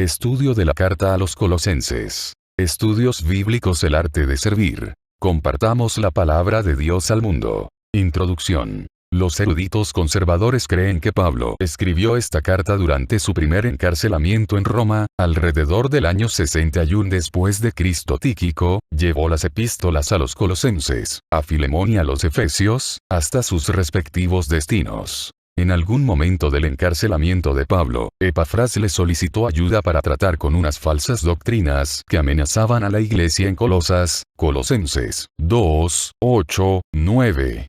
Estudio de la carta a los Colosenses. Estudios bíblicos: el arte de servir. Compartamos la palabra de Dios al mundo. Introducción. Los eruditos conservadores creen que Pablo escribió esta carta durante su primer encarcelamiento en Roma, alrededor del año 61 después de Cristo. Tíquico llevó las epístolas a los Colosenses, a Filemón y a los Efesios, hasta sus respectivos destinos. En algún momento del encarcelamiento de Pablo, Epafras le solicitó ayuda para tratar con unas falsas doctrinas que amenazaban a la iglesia en Colosas, Colosenses 2, 8, 9.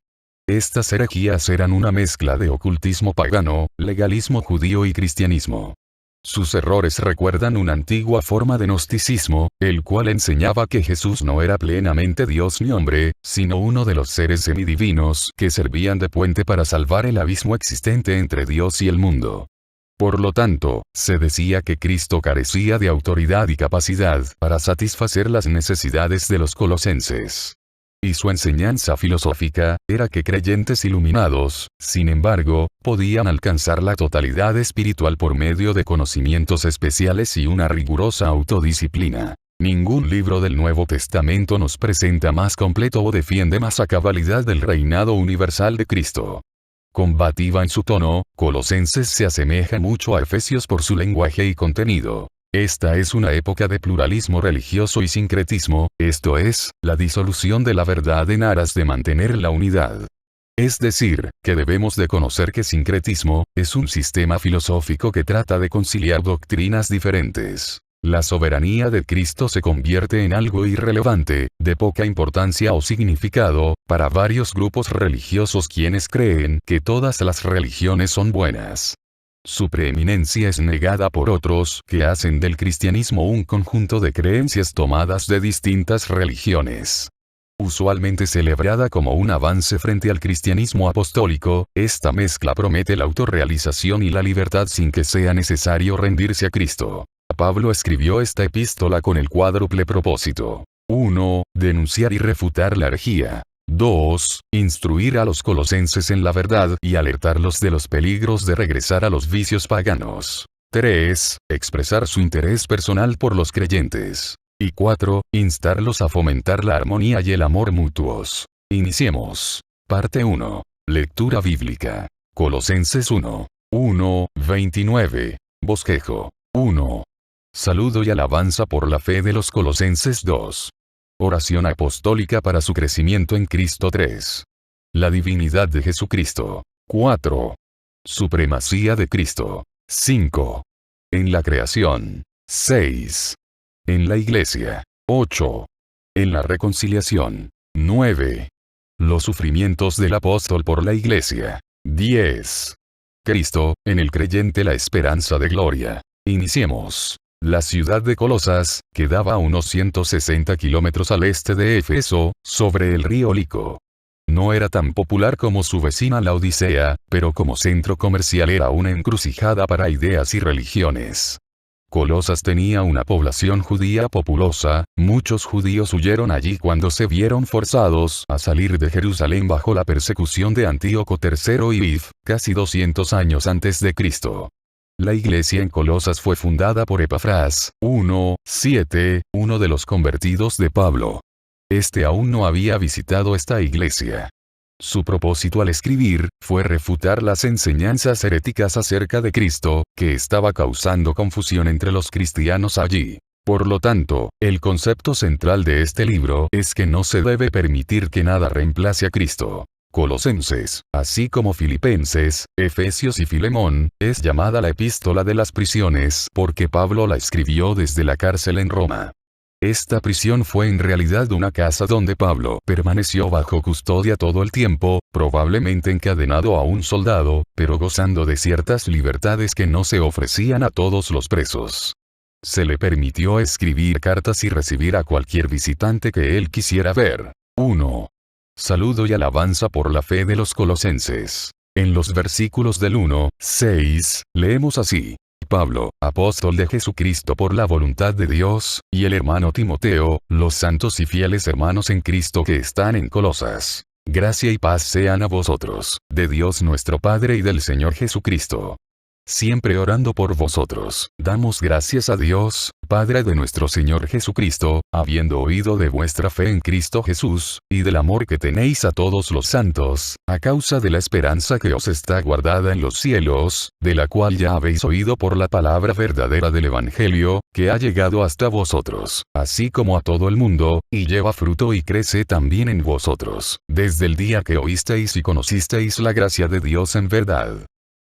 Estas herejías eran una mezcla de ocultismo pagano, legalismo judío y cristianismo. Sus errores recuerdan una antigua forma de gnosticismo, el cual enseñaba que Jesús no era plenamente Dios ni hombre, sino uno de los seres semidivinos que servían de puente para salvar el abismo existente entre Dios y el mundo. Por lo tanto, se decía que Cristo carecía de autoridad y capacidad para satisfacer las necesidades de los colosenses. Y su enseñanza filosófica era que creyentes iluminados, sin embargo, podían alcanzar la totalidad espiritual por medio de conocimientos especiales y una rigurosa autodisciplina. Ningún libro del Nuevo Testamento nos presenta más completo o defiende más a cabalidad del reinado universal de Cristo. Combativa en su tono, Colosenses se asemeja mucho a Efesios por su lenguaje y contenido. Esta es una época de pluralismo religioso y sincretismo, esto es, la disolución de la verdad en aras de mantener la unidad. Es decir, que debemos de conocer que sincretismo es un sistema filosófico que trata de conciliar doctrinas diferentes. La soberanía de Cristo se convierte en algo irrelevante, de poca importancia o significado, para varios grupos religiosos quienes creen que todas las religiones son buenas. Su preeminencia es negada por otros que hacen del cristianismo un conjunto de creencias tomadas de distintas religiones. Usualmente celebrada como un avance frente al cristianismo apostólico, esta mezcla promete la autorrealización y la libertad sin que sea necesario rendirse a Cristo. Pablo escribió esta epístola con el cuádruple propósito. 1. Denunciar y refutar la herejía. 2. Instruir a los colosenses en la verdad y alertarlos de los peligros de regresar a los vicios paganos. 3. Expresar su interés personal por los creyentes. Y 4. Instarlos a fomentar la armonía y el amor mutuos. Iniciemos. Parte 1. Lectura bíblica. Colosenses 1. 1, 29. Bosquejo. 1. Saludo y alabanza por la fe de los colosenses. 2. Oración apostólica para su crecimiento en Cristo. 3. La divinidad de Jesucristo. 4. Supremacía de Cristo. 5. En la creación. 6. En la iglesia. 8. En la reconciliación. 9. Los sufrimientos del apóstol por la iglesia. 10. Cristo, en el creyente la esperanza de gloria. Iniciemos. La ciudad de Colosas, quedaba a unos 160 kilómetros al este de Éfeso, sobre el río Lico. No era tan popular como su vecina la Odisea, pero como centro comercial era una encrucijada para ideas y religiones. Colosas tenía una población judía populosa, muchos judíos huyeron allí cuando se vieron forzados a salir de Jerusalén bajo la persecución de Antíoco III Ibid, casi 200 años antes de Cristo. La iglesia en Colosas fue fundada por Epafras, 1:7, uno de los convertidos de Pablo. Este aún no había visitado esta iglesia. Su propósito al escribir fue refutar las enseñanzas heréticas acerca de Cristo, que estaba causando confusión entre los cristianos allí. Por lo tanto, el concepto central de este libro es que no se debe permitir que nada reemplace a Cristo. Colosenses, así como Filipenses, Efesios y Filemón, es llamada la epístola de las prisiones porque Pablo la escribió desde la cárcel en Roma. Esta prisión fue en realidad una casa donde Pablo permaneció bajo custodia todo el tiempo, probablemente encadenado a un soldado, pero gozando de ciertas libertades que no se ofrecían a todos los presos. Se le permitió escribir cartas y recibir a cualquier visitante que él quisiera ver. 1. Saludo y alabanza por la fe de los colosenses. En los versículos del 1-6, leemos así. Pablo, apóstol de Jesucristo por la voluntad de Dios, y el hermano Timoteo, los santos y fieles hermanos en Cristo que están en Colosas. Gracia y paz sean a vosotros, de Dios nuestro Padre y del Señor Jesucristo. siempre orando por vosotros. Damos gracias a Dios, Padre de nuestro Señor Jesucristo, habiendo oído de vuestra fe en Cristo Jesús, y del amor que tenéis a todos los santos, a causa de la esperanza que os está guardada en los cielos, de la cual ya habéis oído por la palabra verdadera del Evangelio, que ha llegado hasta vosotros, así como a todo el mundo, y lleva fruto y crece también en vosotros, desde el día que oísteis y conocisteis la gracia de Dios en verdad.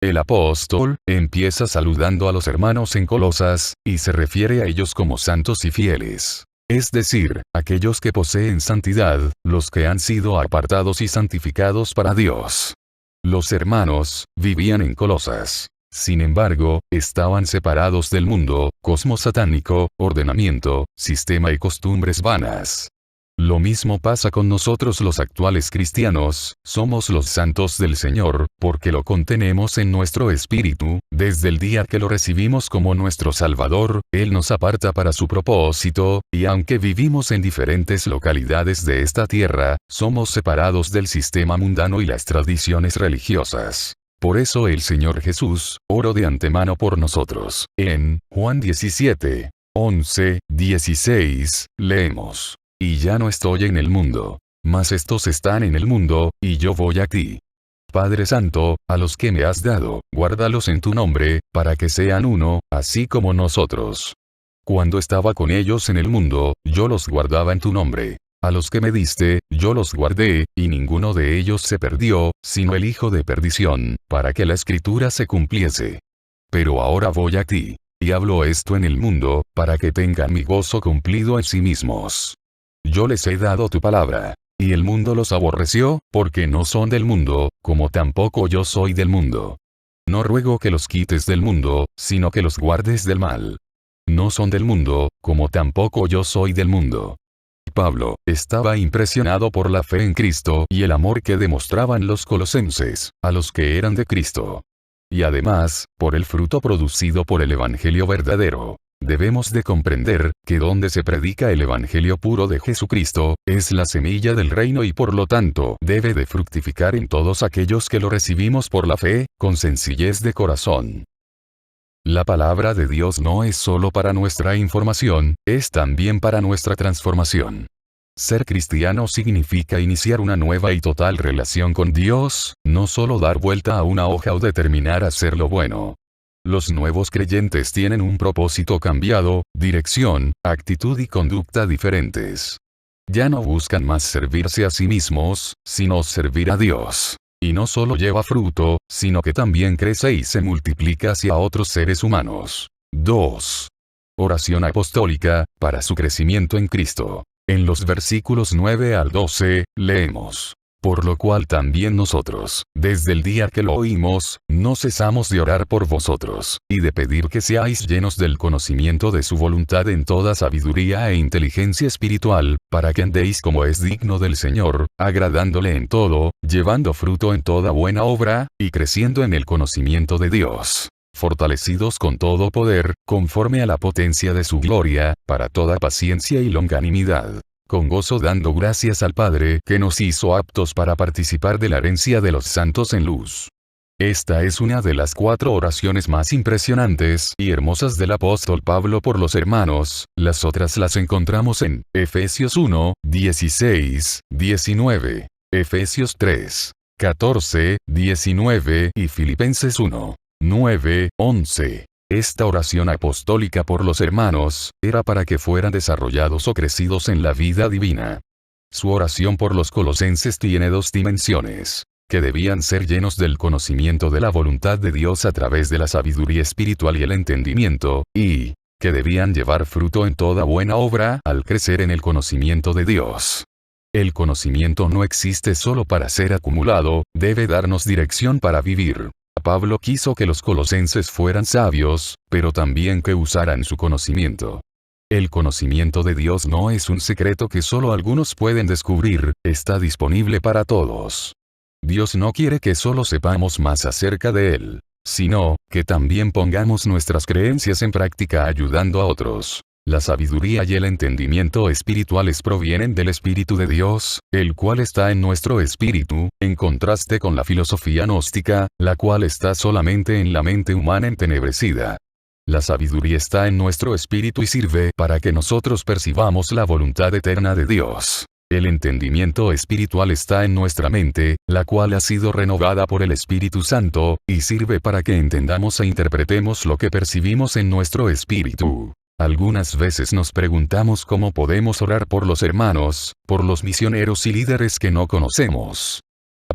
El apóstol empieza saludando a los hermanos en Colosas, y se refiere a ellos como santos y fieles. Es decir, aquellos que poseen santidad, los que han sido apartados y santificados para Dios. Los hermanos vivían en Colosas. Sin embargo, estaban separados del mundo, cosmos satánico, ordenamiento, sistema y costumbres vanas. Lo mismo pasa con nosotros los actuales cristianos, somos los santos del Señor, porque lo contenemos en nuestro espíritu, desde el día que lo recibimos como nuestro Salvador, Él nos aparta para su propósito, y aunque vivimos en diferentes localidades de esta tierra, somos separados del sistema mundano y las tradiciones religiosas. Por eso el Señor Jesús, oró de antemano por nosotros. En Juan 17, 11, 16, leemos. Y ya no estoy en el mundo, mas estos están en el mundo, y yo voy a ti. Padre Santo, a los que me has dado, guárdalos en tu nombre, para que sean uno, así como nosotros. Cuando estaba con ellos en el mundo, yo los guardaba en tu nombre. A los que me diste, yo los guardé, y ninguno de ellos se perdió, sino el hijo de perdición, para que la escritura se cumpliese. Pero ahora voy a ti. Y hablo esto en el mundo, para que tengan mi gozo cumplido en sí mismos. Yo les he dado tu palabra. Y el mundo los aborreció, porque no son del mundo, como tampoco yo soy del mundo. No ruego que los quites del mundo, sino que los guardes del mal. No son del mundo, como tampoco yo soy del mundo. Pablo estaba impresionado por la fe en Cristo y el amor que demostraban los colosenses, a los que eran de Cristo. Y además, por el fruto producido por el Evangelio verdadero. Debemos de comprender, que donde se predica el Evangelio puro de Jesucristo, es la semilla del reino y por lo tanto debe de fructificar en todos aquellos que lo recibimos por la fe, con sencillez de corazón. La palabra de Dios no es solo para nuestra información, es también para nuestra transformación. Ser cristiano significa iniciar una nueva y total relación con Dios, no solo dar vuelta a una hoja o determinar hacer lo bueno. Los nuevos creyentes tienen un propósito cambiado, dirección, actitud y conducta diferentes. Ya no buscan más servirse a sí mismos, sino servir a Dios. Y no solo lleva fruto, sino que también crece y se multiplica hacia otros seres humanos. 2. Oración apostólica, para su crecimiento en Cristo. En los versículos 9 al 12, leemos. Por lo cual también nosotros, desde el día que lo oímos, no cesamos de orar por vosotros, y de pedir que seáis llenos del conocimiento de su voluntad en toda sabiduría e inteligencia espiritual, para que andéis como es digno del Señor, agradándole en todo, llevando fruto en toda buena obra, y creciendo en el conocimiento de Dios. Fortalecidos con todo poder, conforme a la potencia de su gloria, para toda paciencia y longanimidad. Con gozo dando gracias al Padre que nos hizo aptos para participar de la herencia de los santos en luz. Esta es una de las 4 oraciones más impresionantes y hermosas del apóstol Pablo por los hermanos, las otras las encontramos en Efesios 1, 16, 19, Efesios 3, 14, 19 y Filipenses 1, 9, 11. Esta oración apostólica por los hermanos, era para que fueran desarrollados o crecidos en la vida divina. Su oración por los colosenses tiene 2 dimensiones. Que debían ser llenos del conocimiento de la voluntad de Dios a través de la sabiduría espiritual y el entendimiento, y que debían llevar fruto en toda buena obra al crecer en el conocimiento de Dios. El conocimiento no existe solo para ser acumulado, debe darnos dirección para vivir. Pablo quiso que los colosenses fueran sabios, pero también que usaran su conocimiento. El conocimiento de Dios no es un secreto que solo algunos pueden descubrir, está disponible para todos. Dios no quiere que solo sepamos más acerca de Él, sino que también pongamos nuestras creencias en práctica ayudando a otros. La sabiduría y el entendimiento espirituales provienen del Espíritu de Dios, el cual está en nuestro espíritu, en contraste con la filosofía gnóstica, la cual está solamente en la mente humana entenebrecida. La sabiduría está en nuestro espíritu y sirve para que nosotros percibamos la voluntad eterna de Dios. El entendimiento espiritual está en nuestra mente, la cual ha sido renovada por el Espíritu Santo, y sirve para que entendamos e interpretemos lo que percibimos en nuestro espíritu. Algunas veces nos preguntamos cómo podemos orar por los hermanos, por los misioneros y líderes que no conocemos.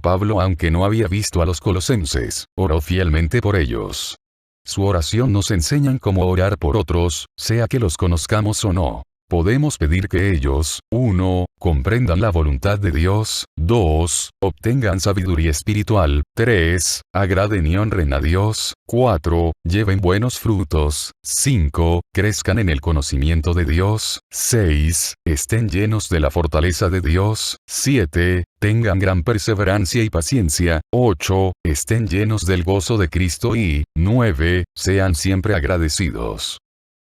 Pablo, aunque no había visto a los colosenses, oró fielmente por ellos. Su oración nos enseña cómo orar por otros, sea que los conozcamos o no. Podemos pedir que ellos, 1. Comprendan la voluntad de Dios, 2. Obtengan sabiduría espiritual, 3. Agraden y honren a Dios, 4. Lleven buenos frutos, 5. Crezcan en el conocimiento de Dios, 6. Estén llenos de la fortaleza de Dios, 7. Tengan gran perseverancia y paciencia, 8. Estén llenos del gozo de Cristo y, 9. Sean siempre agradecidos.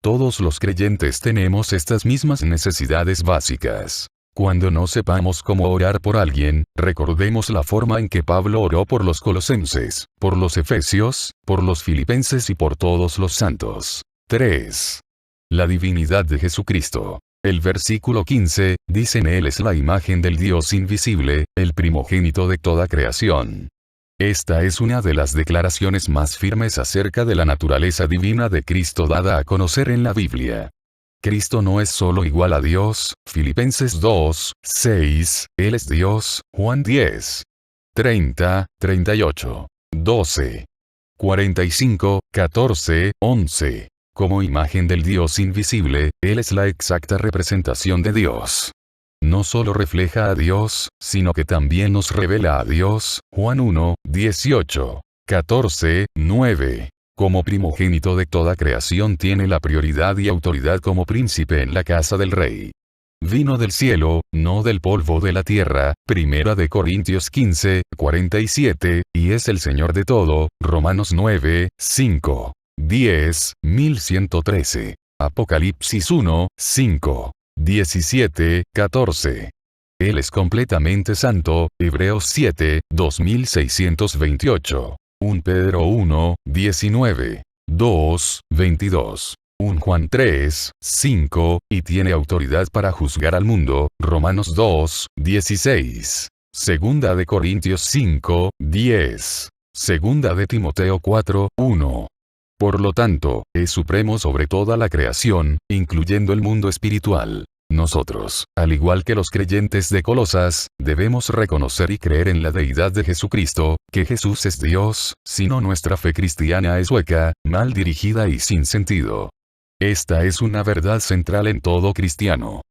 Todos los creyentes tenemos estas mismas necesidades básicas. Cuando no sepamos cómo orar por alguien, recordemos la forma en que Pablo oró por los colosenses, por los efesios, por los filipenses y por todos los santos. 3. La divinidad de Jesucristo. El versículo 15, dice: Él es la imagen del Dios invisible, el primogénito de toda creación. Esta es una de las declaraciones más firmes acerca de la naturaleza divina de Cristo dada a conocer en la Biblia. Cristo no es solo igual a Dios, Filipenses 2, 6, Él es Dios, Juan 10, 30, 38, 12, 45, 14, 11. Como imagen del Dios invisible, Él es la exacta representación de Dios. No solo refleja a Dios, sino que también nos revela a Dios, Juan 1, 18, 14, 9. Como primogénito de toda creación tiene la prioridad y autoridad como príncipe en la casa del rey. Vino del cielo, no del polvo de la tierra, 1 Corintios 15, 47, y es el Señor de todo, Romanos 9, 5, 10, 1113. Apocalipsis 1, 5. 17, 14. Él es completamente santo, Hebreos 7, 2628. 1 Pedro 1, 19. 2, 22. 1 Juan 3, 5, y tiene autoridad para juzgar al mundo, Romanos 2, 16. Segunda de Corintios 5, 10. Segunda de Timoteo 4, 1. Por lo tanto, es supremo sobre toda la creación, incluyendo el mundo espiritual. Nosotros, al igual que los creyentes de Colosas, debemos reconocer y creer en la deidad de Jesucristo, que Jesús es Dios, sino nuestra fe cristiana es hueca, mal dirigida y sin sentido. Esta es una verdad central en todo cristiano.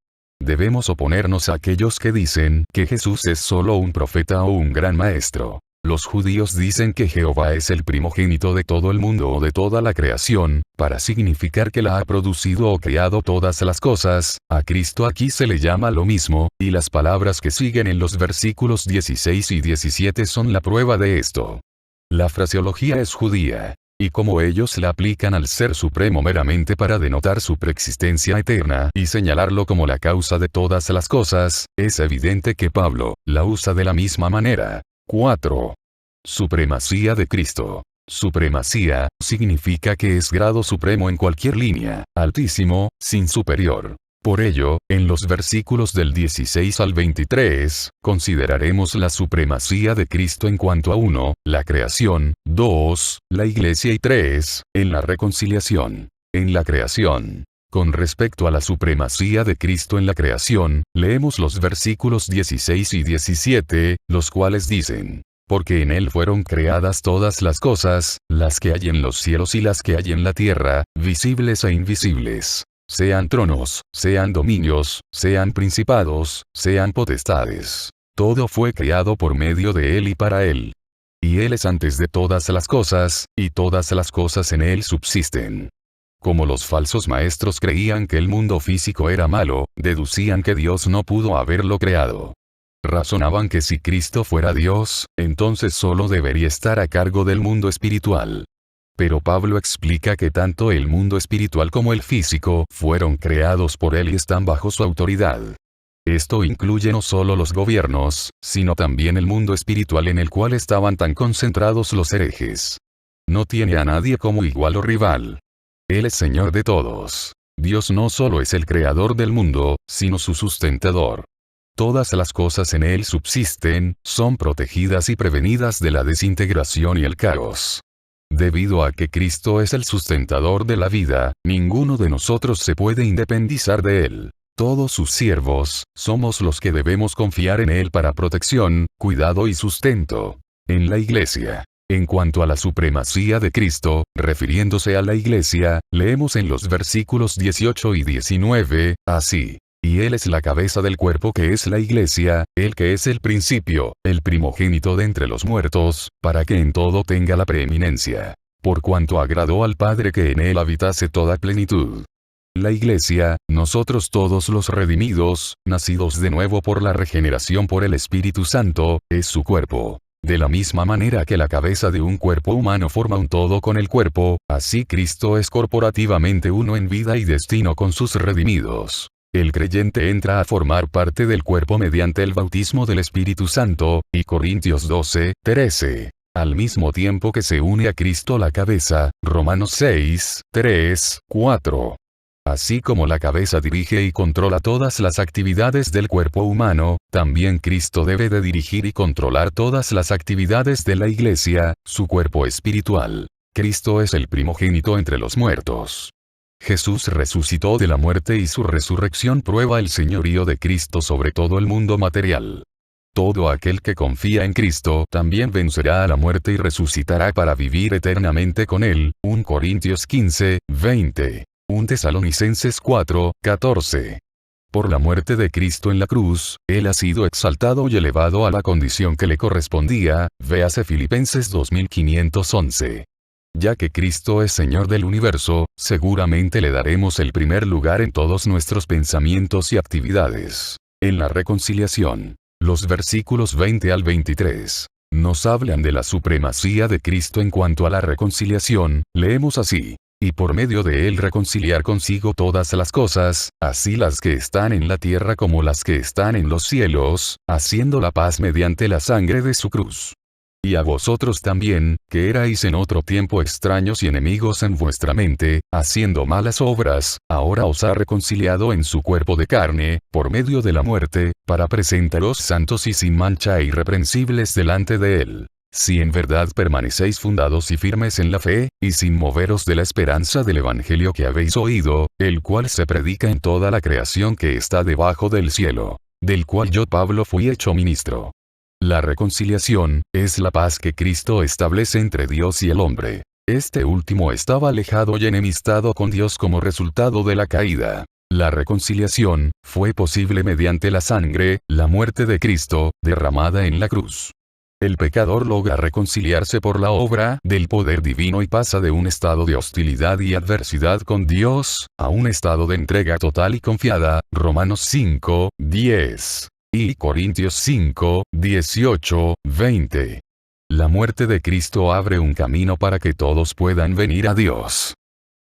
Debemos oponernos a aquellos que dicen que Jesús es solo un profeta o un gran maestro. Los judíos dicen que Jehová es el primogénito de todo el mundo o de toda la creación, para significar que la ha producido o creado todas las cosas. A Cristo aquí se le llama lo mismo, y las palabras que siguen en los versículos 16 y 17 son la prueba de esto. La fraseología es judía, y como ellos la aplican al Ser Supremo meramente para denotar su preexistencia eterna y señalarlo como la causa de todas las cosas, es evidente que Pablo la usa de la misma manera. 4. Supremacía de Cristo. Supremacía, significa que es grado supremo en cualquier línea, altísimo, sin superior. Por ello, en los versículos del 16 al 23, consideraremos la supremacía de Cristo en cuanto a 1, la creación, 2, la iglesia y 3, en la reconciliación. En la creación. Con respecto a la supremacía de Cristo en la creación, leemos los versículos 16 y 17, los cuales dicen: porque en Él fueron creadas todas las cosas, las que hay en los cielos y las que hay en la tierra, visibles e invisibles. Sean tronos, sean dominios, sean principados, sean potestades. Todo fue creado por medio de Él y para Él. Y Él es antes de todas las cosas, y todas las cosas en Él subsisten. Como los falsos maestros creían que el mundo físico era malo, deducían que Dios no pudo haberlo creado. Razonaban que si Cristo fuera Dios, entonces solo debería estar a cargo del mundo espiritual. Pero Pablo explica que tanto el mundo espiritual como el físico fueron creados por él y están bajo su autoridad. Esto incluye no solo los gobiernos, sino también el mundo espiritual en el cual estaban tan concentrados los herejes. No tiene a nadie como igual o rival. Él es Señor de todos. Dios no solo es el creador del mundo, sino su sustentador. Todas las cosas en él subsisten, son protegidas y prevenidas de la desintegración y el caos. Debido a que Cristo es el sustentador de la vida, ninguno de nosotros se puede independizar de él. Todos sus siervos, somos los que debemos confiar en él para protección, cuidado y sustento. En la Iglesia. En cuanto a la supremacía de Cristo, refiriéndose a la Iglesia, leemos en los versículos 18 y 19, así. Y él es la cabeza del cuerpo que es la Iglesia, el que es el principio, el primogénito de entre los muertos, para que en todo tenga la preeminencia. Por cuanto agradó al Padre que en él habitase toda plenitud. La Iglesia, nosotros todos los redimidos, nacidos de nuevo por la regeneración por el Espíritu Santo, es su cuerpo. De la misma manera que la cabeza de un cuerpo humano forma un todo con el cuerpo, así Cristo es corporativamente uno en vida y destino con sus redimidos. El creyente entra a formar parte del cuerpo mediante el bautismo del Espíritu Santo, y Corintios 12, 13. Al mismo tiempo que se une a Cristo la cabeza, Romanos 6, 3, 4. Así como la cabeza dirige y controla todas las actividades del cuerpo humano, también Cristo debe de dirigir y controlar todas las actividades de la Iglesia, su cuerpo espiritual. Cristo es el primogénito entre los muertos. Jesús resucitó de la muerte y su resurrección prueba el señorío de Cristo sobre todo el mundo material. Todo aquel que confía en Cristo también vencerá a la muerte y resucitará para vivir eternamente con él. 1 Corintios 15, 20. 1 Tesalonicenses 4, 14. Por la muerte de Cristo en la cruz, él ha sido exaltado y elevado a la condición que le correspondía, véase Filipenses 2511. Ya que Cristo es Señor del universo, seguramente le daremos el primer lugar en todos nuestros pensamientos y actividades. En la reconciliación, los versículos 20 al 23, nos hablan de la supremacía de Cristo en cuanto a la reconciliación, leemos así. Y por medio de él reconciliar consigo todas las cosas, así las que están en la tierra como las que están en los cielos, haciendo la paz mediante la sangre de su cruz. Y a vosotros también, que erais en otro tiempo extraños y enemigos en vuestra mente, haciendo malas obras, ahora os ha reconciliado en su cuerpo de carne, por medio de la muerte, para presentaros santos y sin mancha e irreprensibles delante de él. Si en verdad permanecéis fundados y firmes en la fe, y sin moveros de la esperanza del Evangelio que habéis oído, el cual se predica en toda la creación que está debajo del cielo, del cual yo Pablo fui hecho ministro. La reconciliación, es la paz que Cristo establece entre Dios y el hombre. Este último estaba alejado y enemistado con Dios como resultado de la caída. La reconciliación, fue posible mediante la sangre, la muerte de Cristo, derramada en la cruz. El pecador logra reconciliarse por la obra del poder divino y pasa de un estado de hostilidad y adversidad con Dios, a un estado de entrega total y confiada, Romanos 5, 10. Y Corintios 5, 18, 20. La muerte de Cristo abre un camino para que todos puedan venir a Dios.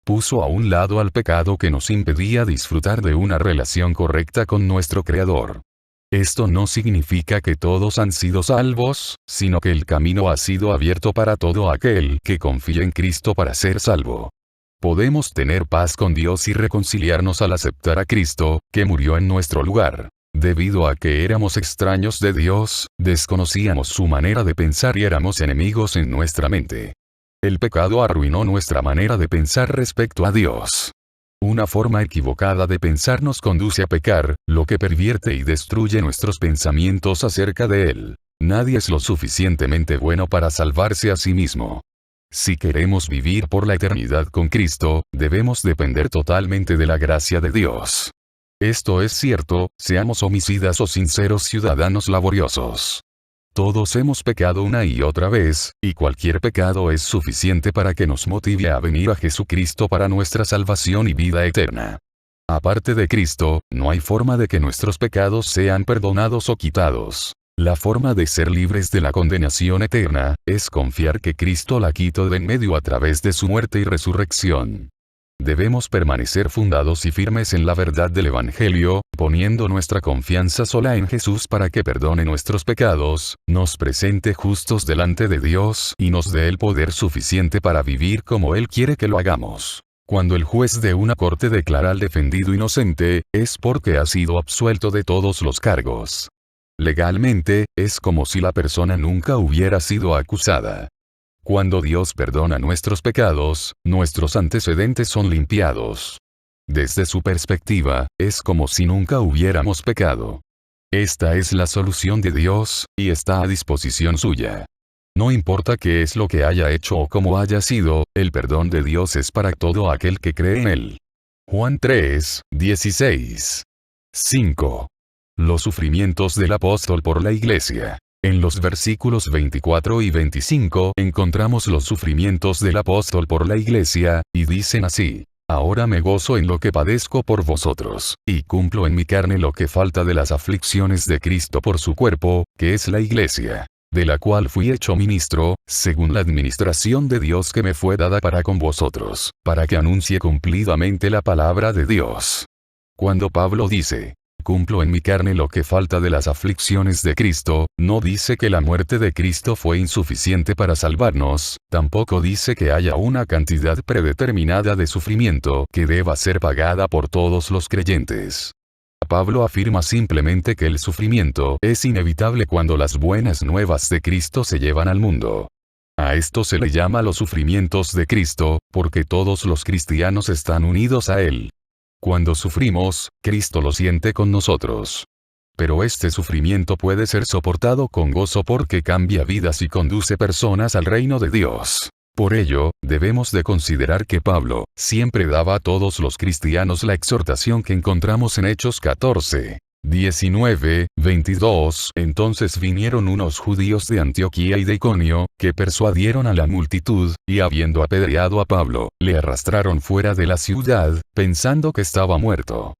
Puso a un lado al pecado que nos impedía disfrutar de una relación correcta con nuestro Creador. Esto no significa que todos han sido salvos, sino que el camino ha sido abierto para todo aquel que confía en Cristo para ser salvo. Podemos tener paz con Dios y reconciliarnos al aceptar a Cristo, que murió en nuestro lugar. Debido a que éramos extraños de Dios, desconocíamos su manera de pensar y éramos enemigos en nuestra mente. El pecado arruinó nuestra manera de pensar respecto a Dios. Una forma equivocada de pensar nos conduce a pecar, lo que pervierte y destruye nuestros pensamientos acerca de Él. Nadie es lo suficientemente bueno para salvarse a sí mismo. Si queremos vivir por la eternidad con Cristo, debemos depender totalmente de la gracia de Dios. Esto es cierto, seamos homicidas o sinceros ciudadanos laboriosos. Todos hemos pecado una y otra vez, y cualquier pecado es suficiente para que nos motive a venir a Jesucristo para nuestra salvación y vida eterna. Aparte de Cristo, no hay forma de que nuestros pecados sean perdonados o quitados. La forma de ser libres de la condenación eterna, es confiar que Cristo la quitó de en medio a través de su muerte y resurrección. Debemos permanecer fundados y firmes en la verdad del Evangelio, poniendo nuestra confianza sola en Jesús para que perdone nuestros pecados, nos presente justos delante de Dios y nos dé el poder suficiente para vivir como Él quiere que lo hagamos. Cuando el juez de una corte declara al defendido inocente, es porque ha sido absuelto de todos los cargos. Legalmente, es como si la persona nunca hubiera sido acusada. Cuando Dios perdona nuestros pecados, nuestros antecedentes son limpiados. Desde su perspectiva, es como si nunca hubiéramos pecado. Esta es la solución de Dios, y está a disposición suya. No importa qué es lo que haya hecho o cómo haya sido, el perdón de Dios es para todo aquel que cree en Él. Juan 3, 16. 5. Los sufrimientos del apóstol por la iglesia. En los versículos 24 y 25 encontramos los sufrimientos del apóstol por la iglesia, y dicen así: Ahora me gozo en lo que padezco por vosotros, y cumplo en mi carne lo que falta de las aflicciones de Cristo por su cuerpo, que es la iglesia, de la cual fui hecho ministro, según la administración de Dios que me fue dada para con vosotros, para que anuncie cumplidamente la palabra de Dios. Cuando Pablo dice, cumplo en mi carne lo que falta de las aflicciones de Cristo, no dice que la muerte de Cristo fue insuficiente para salvarnos, tampoco dice que haya una cantidad predeterminada de sufrimiento que deba ser pagada por todos los creyentes. Pablo afirma simplemente que el sufrimiento es inevitable cuando las buenas nuevas de Cristo se llevan al mundo. A esto se le llama los sufrimientos de Cristo, porque todos los cristianos están unidos a Él. Cuando sufrimos, Cristo lo siente con nosotros. Pero este sufrimiento puede ser soportado con gozo porque cambia vidas y conduce personas al reino de Dios. Por ello, debemos de considerar que Pablo siempre daba a todos los cristianos la exhortación que encontramos en Hechos 14. 19, 22. Entonces vinieron unos judíos de Antioquía y de Iconio, que persuadieron a la multitud, y habiendo apedreado a Pablo, le arrastraron fuera de la ciudad, pensando que estaba muerto.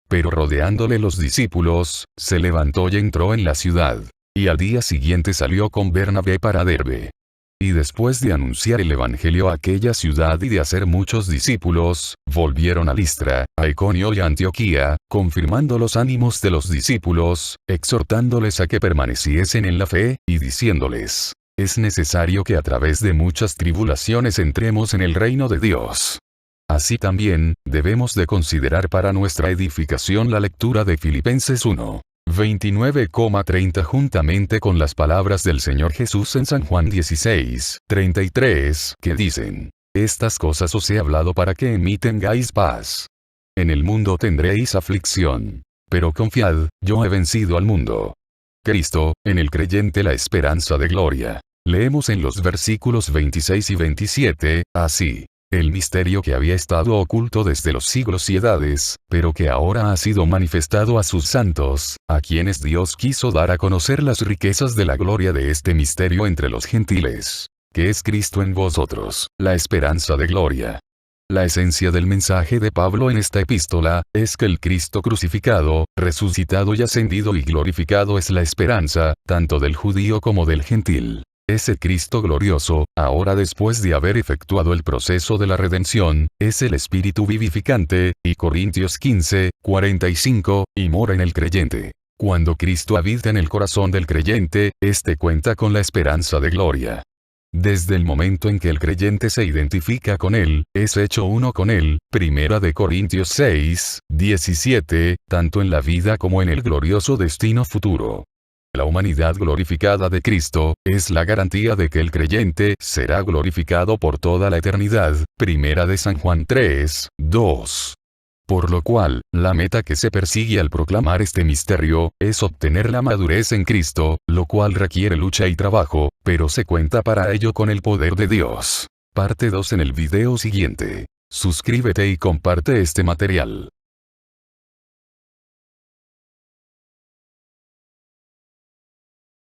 Pero rodeándole los discípulos, se levantó y entró en la ciudad. Y al día siguiente salió con Bernabé para Derbe. Y después de anunciar el evangelio a aquella ciudad y de hacer muchos discípulos, volvieron a Listra, a Iconio y a Antioquía, confirmando los ánimos de los discípulos, exhortándoles a que permaneciesen en la fe, y diciéndoles: es necesario que a través de muchas tribulaciones entremos en el reino de Dios. Así también, debemos de considerar para nuestra edificación la lectura de Filipenses 1. 29,30 juntamente con las palabras del Señor Jesús en San Juan 16, 33, que dicen: estas cosas os he hablado para que en mí tengáis paz. En el mundo tendréis aflicción. Pero confiad, yo he vencido al mundo. Cristo, en el creyente la esperanza de gloria. Leemos en los versículos 26 y 27, así: el misterio que había estado oculto desde los siglos y edades, pero que ahora ha sido manifestado a sus santos, a quienes Dios quiso dar a conocer las riquezas de la gloria de este misterio entre los gentiles, que es Cristo en vosotros, la esperanza de gloria. La esencia del mensaje de Pablo en esta epístola, es que el Cristo crucificado, resucitado y ascendido y glorificado es la esperanza, tanto del judío como del gentil. Ese Cristo glorioso, ahora después de haber efectuado el proceso de la redención, es el Espíritu vivificante, y Corintios 15, 45, y mora en el creyente. Cuando Cristo habita en el corazón del creyente, éste cuenta con la esperanza de gloria. Desde el momento en que el creyente se identifica con Él, es hecho uno con Él, 1 Corintios 6, 17, tanto en la vida como en el glorioso destino futuro. La humanidad glorificada de Cristo, es la garantía de que el creyente será glorificado por toda la eternidad, 1 de San Juan 3, 2. Por lo cual, la meta que se persigue al proclamar este misterio, es obtener la madurez en Cristo, lo cual requiere lucha y trabajo, pero se cuenta para ello con el poder de Dios. Parte 2 en el video siguiente. Suscríbete y comparte este material.